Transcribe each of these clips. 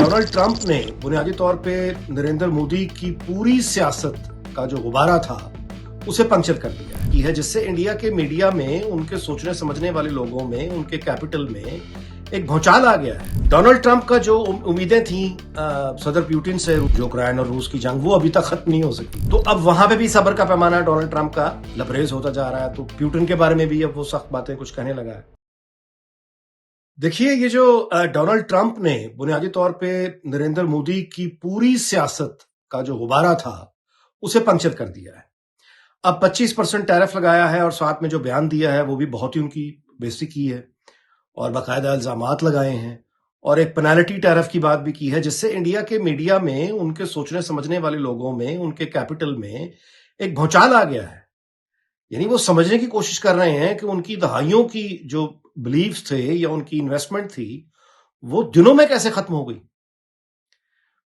Donald Trump ने बुनियादी तौर पे नरेंद्र मोदी की पूरी सियासत का जो गुब्बारा था उसे पंक्चर कर दिया कि है, जिससे इंडिया के मीडिया में, उनके सोचने समझने वाले लोगों में, उनके कैपिटल में एक भौचाल आ गया है। डोनाल्ड ट्रंप का जो उम्मीदें थी सदर पुतिन से यूक्रेन और रूस की जंग, वो अभी तक खत्म नहीं हो सकी। तो अब वहां पे भी सब्र का पैमाना डोनाल्ड ट्रंप का लबरेज होता जा रहा है। तो पुतिन के बारे में भी अब वो सख्त बातें कुछ कहने लगा है। देखिए, ये जो डोनाल्ड ट्रंप ने बुनियादी तौर पे नरेंद्र मोदी की पूरी सियासत का जो गुब्बारा था उसे पंक्चर कर दिया है। अब 25% टैरिफ लगाया है और साथ में जो बयान दिया है वो भी बहुत ही उनकी बेइज्जती की है और बाकायदा इल्जामात लगाए हैं और एक पेनल्टी टैरिफ की बात भी की है, जिससे इंडिया के मीडिया में, उनके सोचने समझने वाले लोगों में, उनके कैपिटल में एक भौचाल आ गया है। यानी वो समझने की कोशिश कर रहे हैं कि उनकी दहाइयों की जो बिलीव्स थे या उनकी इन्वेस्टमेंट थी वो दिनों में कैसे खत्म हो गई।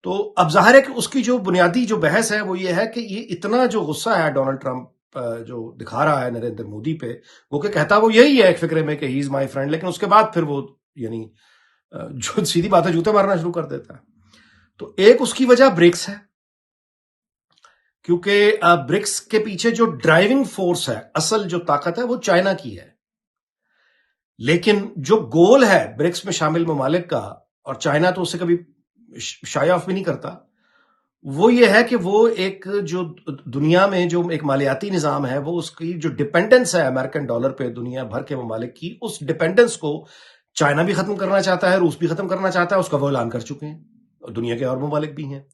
तो अब जाहिर है कि उसकी जो बुनियादी जो बहस है वो ये है कि ये इतना जो गुस्सा है डोनाल्ड ट्रंप जो दिखा रहा है नरेंद्र मोदी पे, वो कि कहता वो यही है एक फिक्रे में कि ही इज माय फ्रेंड, लेकिन उसके बाद फिर वो यानी जो सीधी बात है जूते मारना शुरू कर देता है। तो एक उसकी वजह ब्रिक्स है, क्योंकि ब्रिक्स के पीछे जो ड्राइविंग फोर्स है, असल जो ताकत है वो चाइना की है। लेकिन जो गोल है ब्रिक्स में शामिल ममालिक का, और चाइना तो उससे कभी शाय ऑफ भी नहीं करता, वो ये है कि वो एक जो दुनिया में जो एक मालियाती निजाम है, वो उसकी जो डिपेंडेंस है अमेरिकन डॉलर पे दुनिया भर के ममालिक की, उस डिपेंडेंस को चाइना भी खत्म करना चाहता है, रूस भी खत्म करना चाहता है। उसका वो ऐलान कर चुके हैं और दुनिया के और ममालिक भी हैं।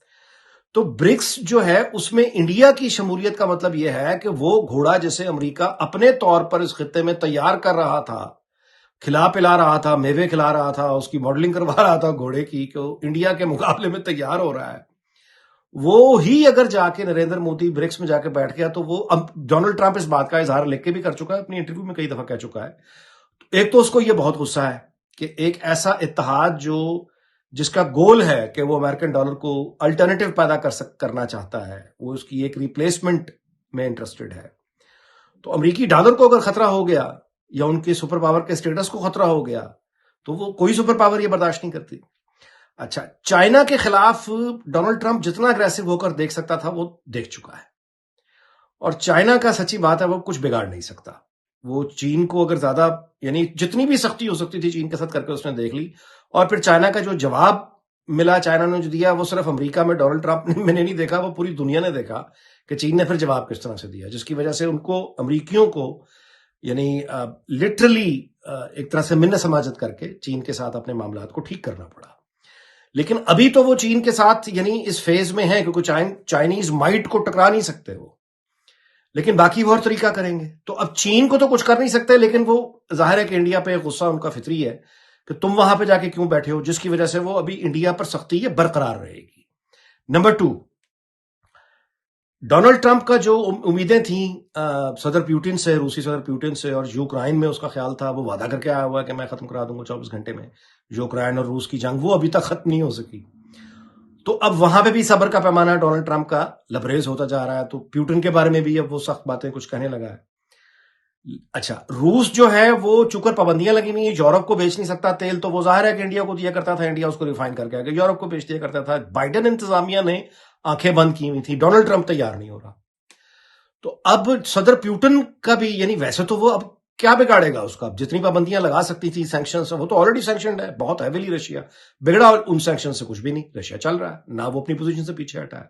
तो ब्रिक्स जो है उसमें इंडिया की शमूलियत का मतलब यह है कि वो घोड़ा जिसे अमेरिका अपने तौर पर इस खित्ते में तैयार कर रहा था, खिला पिला रहा था, मेवे खिला रहा था, उसकी मॉडलिंग करवा रहा था घोड़े की, कि इंडिया के मुकाबले में तैयार हो रहा है, वो ही अगर जाके नरेंद्र मोदी ब्रिक्स में जाके बैठ गया तो वो, अब डोनाल्ड ट्रंप इस बात का इजहार लिख के भी कर चुका है, अपनी इंटरव्यू में कई दफा कह चुका है। एक तो उसको ये बहुत गुस्सा है कि एक ऐसा इत्तेहाद जो जिसका गोल है कि वो अमेरिकन डॉलर को अल्टरनेटिव पैदा करना चाहता है, वो उसकी एक रिप्लेसमेंट में इंटरेस्टेड है। तो अमेरिकी डॉलर को अगर खतरा हो गया या उनके सुपर पावर के स्टेटस को खतरा हो गया तो वो कोई सुपर पावर ये बर्दाश्त नहीं करती। अच्छा, चाइना के खिलाफ डोनाल्ड ट्रंप जितना अग्रेसिव होकर देख सकता था वो देख चुका है, और चाइना का सच्ची बात है वो कुछ बिगाड़ नहीं सकता। वो चीन को अगर ज्यादा, यानी जितनी भी सख्ती हो सकती थी चीन के साथ करके उसने देख ली, और फिर चाइना का जो जवाब मिला, चाइना ने जो दिया, वो सिर्फ अमेरिका में डोनाल्ड ट्रंप ने मैंने नहीं देखा, वो पूरी दुनिया ने देखा कि चीन ने फिर जवाब किस तरह से दिया, जिसकी वजह से उनको, अमेरिकियों को, यानी लिटरली एक तरह से मिन्न समाजत करके चीन के साथ अपने मामलात को ठीक करना पड़ा। लेकिन अभी तो वो चीन के साथ यानी इस फेज में है क्योंकि चाइनीज माइट को टकरा नहीं सकते वो, लेकिन बाकी वो और तरीका करेंगे। तो अब चीन को तो कुछ कर नहीं सकते, लेकिन वो जाहिर है कि इंडिया पे गुस्सा उनका फितरी है कि तुम वहां पे जाके क्यों बैठे हो, जिसकी वजह से वो अभी इंडिया पर सख्ती ये बरकरार रहेगी। नंबर 2, डोनाल्ड ट्रंप का जो उम्मीदें थी सदर पुतिन से, रूसी सदर पुतिन से, और यूक्रेन में उसका ख्याल था, वो वादा करके आया हुआ है कि मैं खत्म करा दूंगा 24 घंटे में यूक्रेन और रूस की जंग, वो अभी तक खत्म नहीं हो सकी। तो अब वहां पे भी सब्र का पैमाना डोनाल्ड ट्रंप का लबरेज होता जा रहा है। तो पुतिन के बारे में भी अब वो सख्त बातें कुछ कहने लगा है। अच्छा, रूस जो है वो चूंकि पाबंदियां लगी हुई है, यूरोप को बेच नहीं सकता तेल, तो वो जाहिर है कि इंडिया को दिया करता था, इंडिया उसको रिफाइन करके आगे यूरोप को बेच दिया करता था। बाइडेन इंतजामिया ने आंखें बंद की हुई थी, डोनाल्ड ट्रंप तैयार नहीं हो रहा। तो अब सदर पुतिन का भी, यानी वैसे तो वो अब क्या बिगाड़ेगा उसका, जितनी पाबंदियां लगा सकती थी सैंक्शंस, वो तो ऑलरेडी सैंक्शनड है बहुत हैवीली रशिया, बिगड़ा उन सैंक्शन से कुछ भी नहीं, रशिया चल रहा है ना, वो अपनी पोजीशन से पीछे हटा है।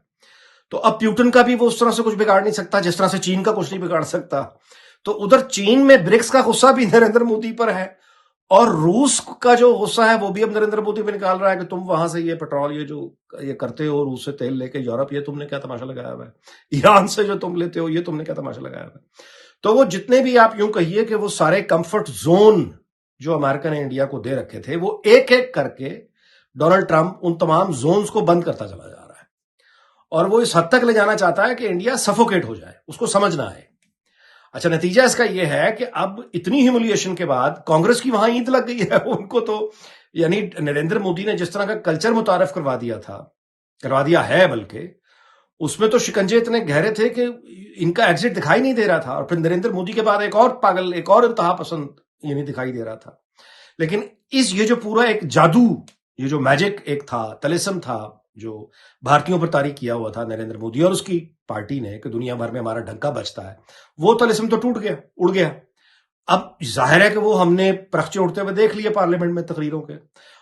तो अब पुतिन का भी वो उस तरह से कुछ बिगाड़ नहीं सकता जिस तरह से चीन का कुछ नहीं बिगाड़ सकता। तो उधर चीन में ब्रिक्स का गुस्सा भी नरेंद्र मोदी पर है, और रूस का जो गुस्सा है वो भी अब नरेंद्र मोदी पे निकाल रहा है कि तुम वहां से ये पेट्रोल ये जो ये करते हो, रूस से तेल लेके यूरोप, ये तुमने क्या तमाशा लगाया हुआ है, ईरान से जो तुम लेते हो ये तुमने क्या तमाशा लगाया हुआ है। तो वो जितने भी आप यूं कहिए कि वो सारे कंफर्ट जोन जो अमेरिका ने इंडिया को दे रखे थे, वो एक एक करके डोनाल्ड ट्रंप उन तमाम जोन्स को बंद करता चला जा रहा है, और वो इस हद तक ले जाना चाहता है कि इंडिया सफोकेट हो जाए, उसको समझना है। अच्छा, नतीजा इसका यह है कि अब इतनी ह्यूमिलिएशन के बाद कांग्रेस की वहां ईंट लग गई है उनको। तो यानी नरेंद्र मोदी ने जिस तरह का कल्चर मुतारफ करवा दिया है, बल्कि उसमें तो शिकंजे इतने गहरे थे कि इनका एग्जिट दिखाई नहीं दे रहा था, और फिर नरेंद्र मोदी के बाद एक और पागल, एक और इंतहा पसंद यानी दिखाई दे रहा था। लेकिन ये जो पूरा एक जादू یہ جو میجک ایک تھا، طلسم تھا جو بھارتیوں پر طاری کیا ہوا تھا نریندر مودی اور اس کی پارٹی نے کہ دنیا بھر میں ہمارا ڈنکا بجتا ہے، وہ طلسم تو ٹوٹ گیا، اڑ گیا۔ اب ظاہر ہے کہ وہ ہم نے پرخچے اڑتے ہوئے دیکھ لیے پارلیمنٹ میں تقریروں کے،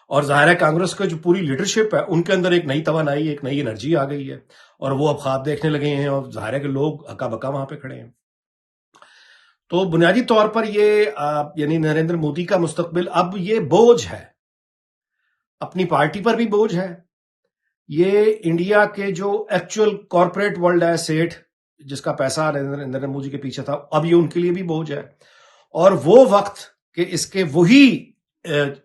اور ظاہر ہے کانگریس کا جو پوری لیڈرشپ ہے ان کے اندر ایک نئی توانائی، ایک نئی انرجی آ گئی ہے، اور وہ اب خواب دیکھنے لگے ہیں، اور ظاہر ہے کہ لوگ اکا بکا وہاں پہ کھڑے ہیں۔ تو بنیادی طور پر یہ یعنی نریندر مودی کا مستقبل اب یہ بوجھ ہے، اپنی پارٹی پر بھی بوجھ ہے، یہ انڈیا کے جو ایکچوئل کارپوریٹ ورلڈ ہے، سیٹھ جس کا پیسہ نریندر مودی کے پیچھے تھا، اب یہ ان کے لیے بھی بوجھ ہے۔ اور وہ وقت کہ اس کے وہی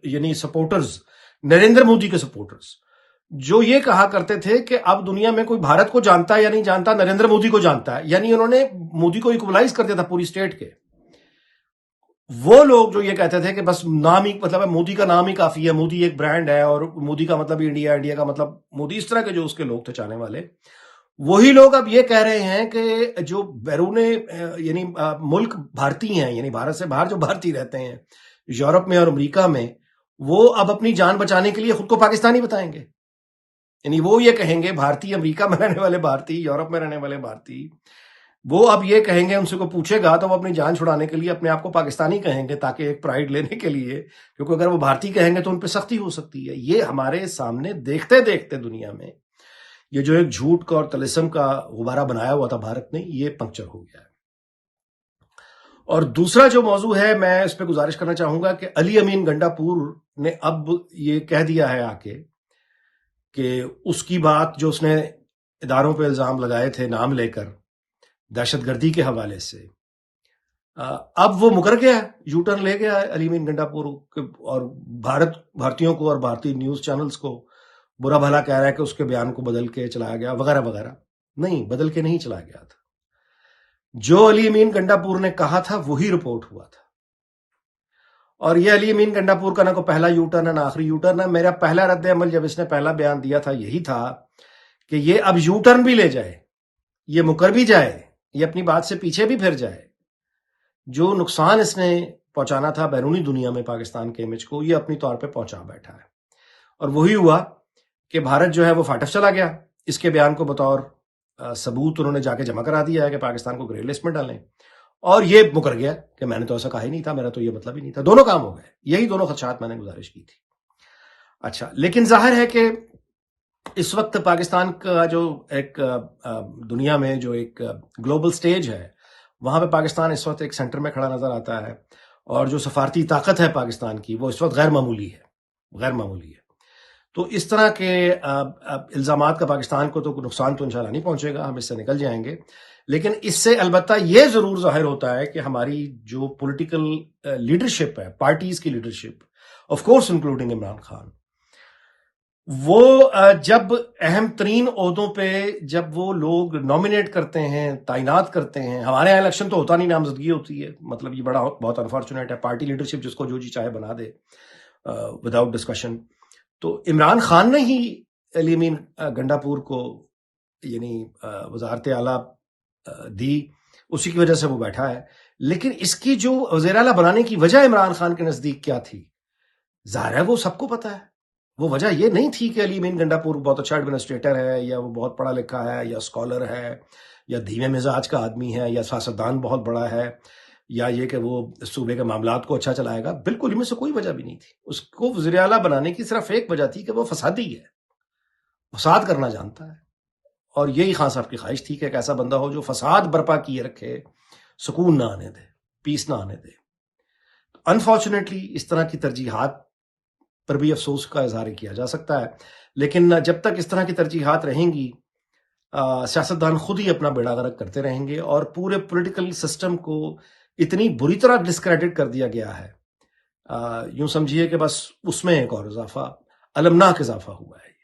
یعنی سپورٹرز، نریندر مودی کے سپورٹرز، جو یہ کہا کرتے تھے کہ اب دنیا میں کوئی بھارت کو جانتا ہے یا نہیں جانتا، نریندر مودی کو جانتا ہے، یعنی انہوں نے مودی کو ایکوولائز کر دیا تھا پوری اسٹیٹ کے۔ وہ لوگ جو یہ کہتے تھے کہ بس نام ہی مطلب ہے، مودی کا نام ہی کافی ہے، مودی ایک برانڈ ہے، اور مودی کا مطلب انڈیا، انڈیا کا مطلب مودی، اس طرح کے جو اس کے لوگ تھے چاہنے والے، وہی لوگ اب یہ کہہ رہے ہیں کہ جو بیرون یعنی ملک بھارتی ہیں، یعنی بھارت سے باہر جو بھارتی رہتے ہیں یورپ میں اور امریکہ میں، وہ اب اپنی جان بچانے کے لیے خود کو پاکستانی بتائیں گے۔ یعنی وہ یہ کہیں گے، بھارتی، امریکہ میں رہنے والے بھارتی، یورپ میں رہنے والے بھارتی، وہ اب یہ کہیں گے، ان سے کوئی پوچھے گا تو وہ اپنی جان چھڑانے کے لیے اپنے آپ کو پاکستانی کہیں گے، تاکہ ایک پرائیڈ لینے کے لیے، کیونکہ اگر وہ بھارتی کہیں گے تو ان پہ سختی ہو سکتی ہے۔ یہ ہمارے سامنے دیکھتے دیکھتے دنیا میں یہ جو ایک جھوٹ کا اور طلسم کا غبارہ بنایا ہوا تھا بھارت نے، یہ پنکچر ہو گیا ہے۔ اور دوسرا جو موضوع ہے، میں اس پہ گزارش کرنا چاہوں گا کہ علی امین گنڈا پور نے اب یہ کہہ دیا ہے آ کے کہ اس کی بات جو اس نے اداروں پہ الزام لگائے تھے نام لے کر دہشت گردی کے حوالے سے، اب وہ مکر گیا ہے، یو ٹرن لے گیا ہے علی امین گنڈا پور، اور بھارتیوں کو اور بھارتی نیوز چینلز کو برا بھلا کہہ رہا ہے کہ اس کے بیان کو بدل کے چلایا گیا وغیرہ وغیرہ۔ نہیں، بدل کے نہیں چلایا گیا تھا، جو علی امین گنڈا پور نے کہا تھا وہی رپورٹ ہوا تھا۔ اور یہ علی امین گنڈا پور کا نہ کوئی پہلا یو ٹرن ہے نہ آخری یو ٹرن ہے۔ میرا پہلا رد عمل جب اس نے پہلا بیان دیا تھا یہی تھا کہ یہ اب یو ٹرن بھی لے جائے، یہ مکر بھی جائے، یہ اپنی بات سے پیچھے بھی پھر جائے، جو نقصان اس نے پہنچانا تھا بیرونی دنیا میں پاکستان کے امیج کو، یہ اپنی طور پہ پہنچا بیٹھا ہے۔ اور وہی ہوا کہ بھارت جو ہے وہ فاٹف چلا گیا، اس کے بیان کو بطور ثبوت انہوں نے جا کے جمع کرا دیا ہے کہ پاکستان کو گرے لسٹ میں ڈالیں، اور یہ مکر گیا کہ میں نے تو ایسا کہا ہی نہیں تھا، میرا تو یہ مطلب ہی نہیں تھا۔ دونوں کام ہو گئے، یہی دونوں خدشات میں نے گزارش کی تھی۔ اچھا، لیکن ظاہر ہے کہ اس وقت پاکستان کا جو ایک دنیا میں جو ایک گلوبل سٹیج ہے، وہاں پہ پاکستان اس وقت ایک سینٹر میں کھڑا نظر آتا ہے، اور جو سفارتی طاقت ہے پاکستان کی وہ اس وقت غیر معمولی ہے۔ تو اس طرح کے الزامات کا پاکستان کو تو کوئی نقصان تو انشاءاللہ نہیں پہنچے گا، ہم اس سے نکل جائیں گے، لیکن اس سے البتہ یہ ضرور ظاہر ہوتا ہے کہ ہماری جو پولیٹیکل لیڈرشپ ہے، پارٹیز کی leadership, of course including Imran Khan, وہ جب اہم ترین عہدوں پہ جب وہ لوگ نامینیٹ کرتے ہیں، تعینات کرتے ہیں، ہمارے یہاں الیکشن تو ہوتا نہیں، نامزدگی ہوتی ہے، مطلب یہ بہت انفارچونیٹ ہے، پارٹی لیڈرشپ جس کو جو جی چاہے بنا دے وداؤٹ ڈسکشن۔ تو عمران خان نے ہی علی امین گنڈا پور کو یعنی وزارت اعلیٰ دی، اسی کی وجہ سے وہ بیٹھا ہے۔ لیکن اس کی جو وزیر اعلیٰ بنانے کی وجہ عمران خان کے نزدیک کیا تھی، ظاہر ہے وہ سب کو پتا ہے۔ وہ وجہ یہ نہیں تھی کہ علی امین گنڈا پور بہت اچھا ایڈمنسٹریٹر ہے، یا وہ بہت پڑھا لکھا ہے، یا اسکالر ہے، یا دھیمے مزاج کا آدمی ہے، یا سیاستدان بہت بڑا ہے، یا یہ کہ وہ صوبے کے معاملات کو اچھا چلائے گا۔ بالکل ان میں سے کوئی وجہ بھی نہیں تھی۔ اس کو وزیر اعلیٰ بنانے کی صرف ایک وجہ تھی کہ وہ فسادی ہے، فساد کرنا جانتا ہے، اور یہی خان صاحب کی خواہش تھی کہ ایک ایسا بندہ ہو جو فساد برپا کیے رکھے، سکون نہ آنے دے، پیس نہ آنے دے۔ انفارچونیٹلی اس طرح کی ترجیحات پر بھی افسوس کا اظہار کیا جا سکتا ہے، لیکن جب تک اس طرح کی ترجیحات رہیں گی، سیاستدان خود ہی اپنا بیڑا غرق کرتے رہیں گے، اور پورے پولیٹیکل سسٹم کو اتنی بری طرح ڈسکریڈٹ کر دیا گیا ہے، یوں سمجھیے کہ بس اس میں ایک اور اضافہ، المناک اضافہ ہوا ہے۔